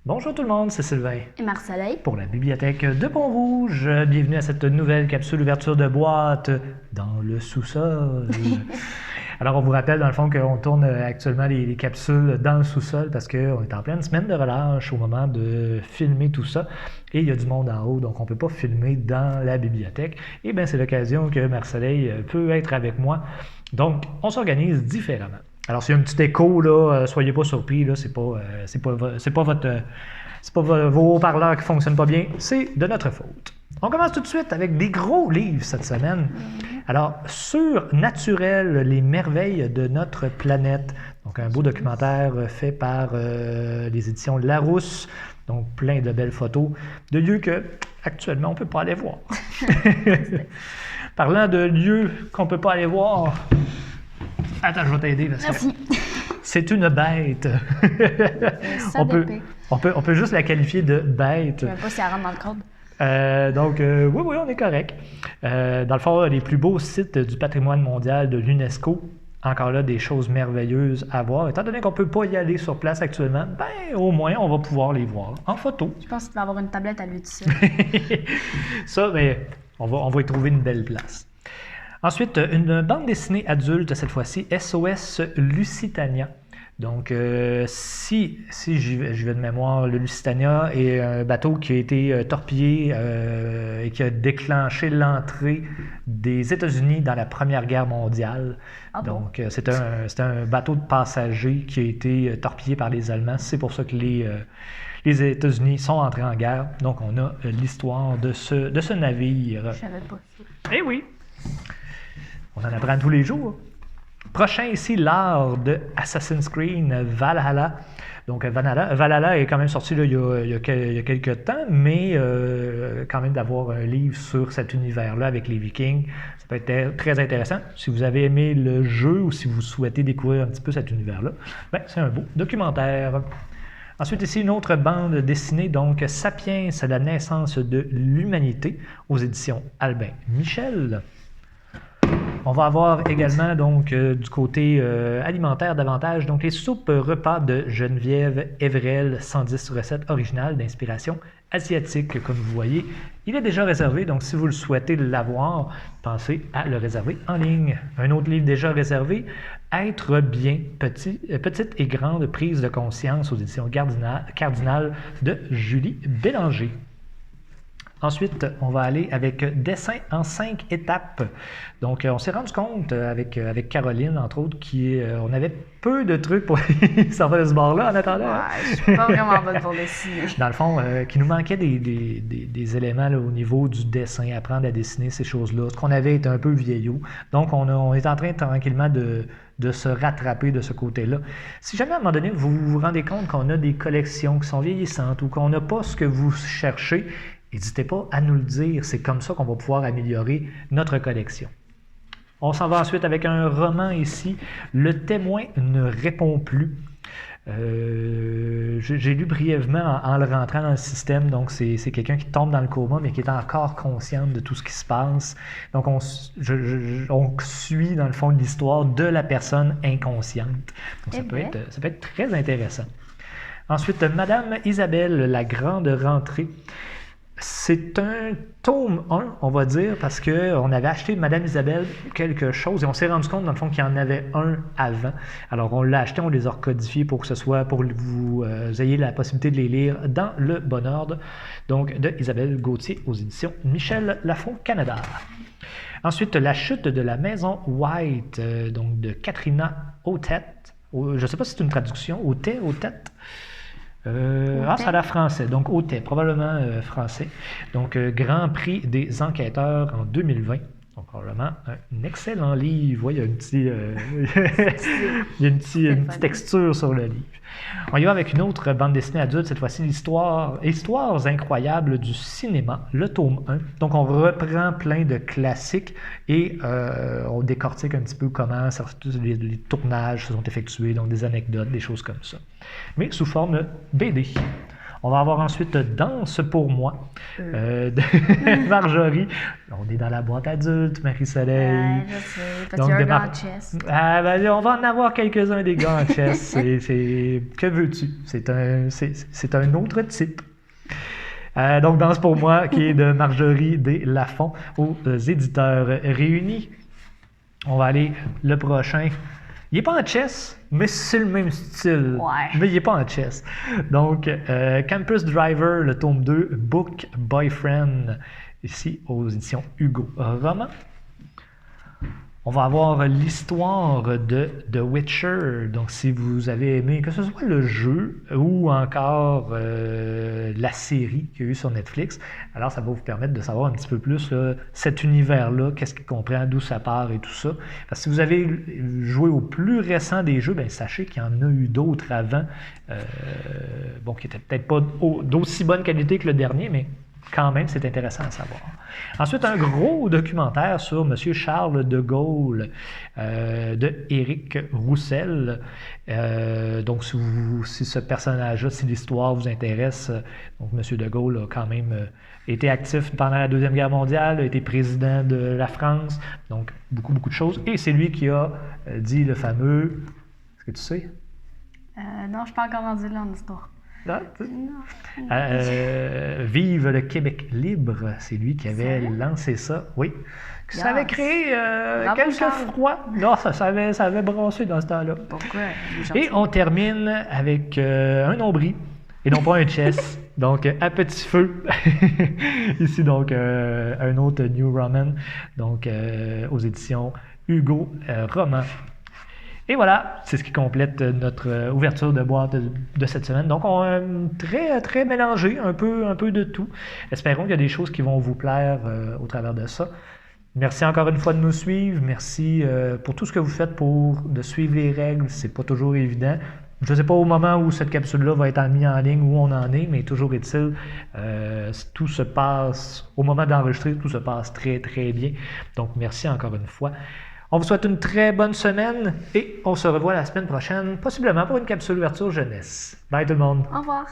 Bonjour tout le monde, c'est Sylvain Et Marseille. pour la bibliothèque de Pont-Rouge. Bienvenue à cette nouvelle capsule ouverture de boîte dans le sous-sol. Alors on vous rappelle dans le fond qu'on tourne actuellement les capsules dans le sous-sol parce qu'on est en pleine semaine de relâche au moment de filmer tout ça. Et il y a du monde en haut, donc on ne peut pas filmer dans la bibliothèque. Et bien c'est l'occasion que Marseille peut être avec moi. Donc on s'organise différemment. Alors, s'il y a un petit écho, là, soyez pas surpris, là, c'est pas vos haut-parleurs qui fonctionnent pas bien, c'est de notre faute. On commence tout de suite avec des gros livres cette semaine. Alors, sur Naturel, les merveilles de notre planète. Donc, un beau documentaire fait par les éditions Larousse. Donc, plein de belles photos de lieux que, actuellement, on ne peut pas aller voir. Parlant de lieux qu'on ne peut pas aller voir, attends, je vais t'aider parce que c'est une bête. Ça dépend. On peut juste la qualifier de bête. Je ne sais même pas si elle rentre dans le code. Donc, oui, on est correct. Dans le fond, les plus beaux sites du patrimoine mondial de l'UNESCO, encore là, des choses merveilleuses à voir. Étant donné qu'on ne peut pas y aller sur place actuellement, ben au moins, on va pouvoir les voir en photo. Je pense qu'il va avoir une tablette à lui tout seul. Ça, mais on va y trouver une belle place. Ensuite, une bande dessinée adulte, cette fois-ci, SOS Lusitania. Donc, si j'y vais de mémoire, le Lusitania est un bateau qui a été torpillé et qui a déclenché l'entrée des États-Unis dans la Première Guerre mondiale. Ah bon? Donc, c'est un bateau de passagers qui a été torpillé par les Allemands. C'est pour ça que les États-Unis sont entrés en guerre. Donc, on a l'histoire de ce navire. Je savais pas ça. Eh oui! On en apprend tous les jours. Prochain ici, l'art de Assassin's Creed Valhalla. Donc Valhalla est quand même sorti là, il y a quelques temps, mais quand même d'avoir un livre sur cet univers-là avec les Vikings, ça peut être très intéressant. Si vous avez aimé le jeu ou si vous souhaitez découvrir un petit peu cet univers-là, ben, c'est un beau documentaire. Ensuite, ici, une autre bande dessinée, donc Sapiens, la naissance de l'humanité, aux éditions Albin Michel. On va avoir également donc du côté alimentaire davantage, donc les soupes repas de Geneviève Evrel, 110 recettes originales d'inspiration asiatique. Comme vous voyez, il est déjà réservé, donc si vous le souhaitez l'avoir, pensez à le réserver en ligne. Un autre livre déjà réservé, Être bien, petite et grande prise de conscience aux éditions Cardinal de Julie Bélanger. Ensuite, on va aller avec dessin en 5 étapes. Donc, on s'est rendu compte avec Caroline, entre autres, on avait peu de trucs pour s'en faire de ce bord-là en attendant. Ouais, je suis pas vraiment bonne pour dessiner. Dans le fond, qu'il nous manquait des éléments là, au niveau du dessin, apprendre à dessiner ces choses-là. Ce qu'on avait était un peu vieillot. Donc, on est en train tranquillement de se rattraper de ce côté-là. Si jamais à un moment donné, vous vous rendez compte qu'on a des collections qui sont vieillissantes ou qu'on n'a pas ce que vous cherchez, n'hésitez pas à nous le dire, c'est comme ça qu'on va pouvoir améliorer notre collection. On s'en va ensuite avec un roman ici, Le témoin ne répond plus. J'ai lu brièvement en le rentrant dans le système, donc c'est quelqu'un qui tombe dans le coma mais qui est encore consciente de tout ce qui se passe. Donc on suit dans le fond l'histoire de la personne inconsciente. Donc ça peut être très intéressant. Ensuite, Madame Isabelle, la grande rentrée. C'est un tome 1, on va dire, parce qu'on avait acheté de Madame Isabelle quelque chose et on s'est rendu compte, dans le fond, qu'il y en avait un avant. Alors, on l'a acheté, on les a recodifiés pour que ce soit, pour que vous ayez la possibilité de les lire dans le bon ordre. Donc, de Isabelle Gauthier aux éditions Michel Lafon Canada. Ensuite, La chute de la maison White, donc de Katrina Autet. Je ne sais pas si c'est une traduction, Autet. Ça a l'air français, donc Autet, probablement français. Donc, Grand Prix des enquêteurs en 2020. Donc, probablement un excellent livre. Ouais, il y a une petite texture sur le livre. On y va avec une autre bande dessinée adulte, cette fois-ci, Histoires incroyables du cinéma, le tome 1. Donc, on reprend plein de classiques et on décortique un petit peu comment les tournages se sont effectués, donc des anecdotes, des choses comme ça. Mais sous forme BD. On va avoir ensuite Danse pour moi de Marjorie. On est dans la boîte adulte, Marie-Soleil. Je sais, parce qu'il y a un gars en chess. Ah, ben, on va en avoir quelques-uns des gars en chess. Que veux-tu? C'est un autre type. Donc, Danse pour moi, qui est de Marjorie Deslafont aux éditeurs réunis. On va aller le prochain. Il n'est pas en chess, mais c'est le même style. Ouais. Mais il n'est pas en chess. Donc, Campus Driver, le tome 2, Book Boyfriend, ici aux éditions Hugo Roman. On va avoir l'histoire de The Witcher. Donc, si vous avez aimé, que ce soit le jeu ou encore la série qu'il y a eu sur Netflix, alors ça va vous permettre de savoir un petit peu plus cet univers-là, qu'est-ce qu'il comprend, d'où ça part et tout ça. Parce que si vous avez joué au plus récent des jeux, bien, sachez qu'il y en a eu d'autres avant, qui n'étaient peut-être pas d'aussi bonne qualité que le dernier, mais quand même, c'est intéressant à savoir. Ensuite, un gros documentaire sur M. Charles de Gaulle de Éric Roussel. Donc, si ce personnage-là, si l'histoire vous intéresse, donc M. de Gaulle a quand même été actif pendant la Deuxième Guerre mondiale, a été président de la France, donc beaucoup, beaucoup de choses. Et c'est lui qui a dit le fameux... Est-ce que tu sais? Non, je ne suis pas encore rendu là en histoire. Vive le Québec libre, c'est lui qui avait lancé ça, oui. Ça avait créé quelques froids. Non, ça avait brassé dans ce temps-là. Pourquoi? Et on termine avec un nombril, et non pas un chess. Donc, à petit feu. Ici, donc, un autre New Roman, donc aux éditions Hugo Roman. Et voilà, c'est ce qui complète notre ouverture de boîte de cette semaine. Donc, on a très, très mélangé, un peu de tout. Espérons qu'il y a des choses qui vont vous plaire au travers de ça. Merci encore une fois de nous suivre. Merci pour tout ce que vous faites de suivre les règles. C'est pas toujours évident. Je ne sais pas au moment où cette capsule-là va être mise en ligne, où on en est, mais toujours est-il, tout se passe, au moment d'enregistrer, tout se passe très, très bien. Donc, merci encore une fois. On vous souhaite une très bonne semaine et on se revoit la semaine prochaine, possiblement pour une capsule ouverture jeunesse. Bye tout le monde! Au revoir!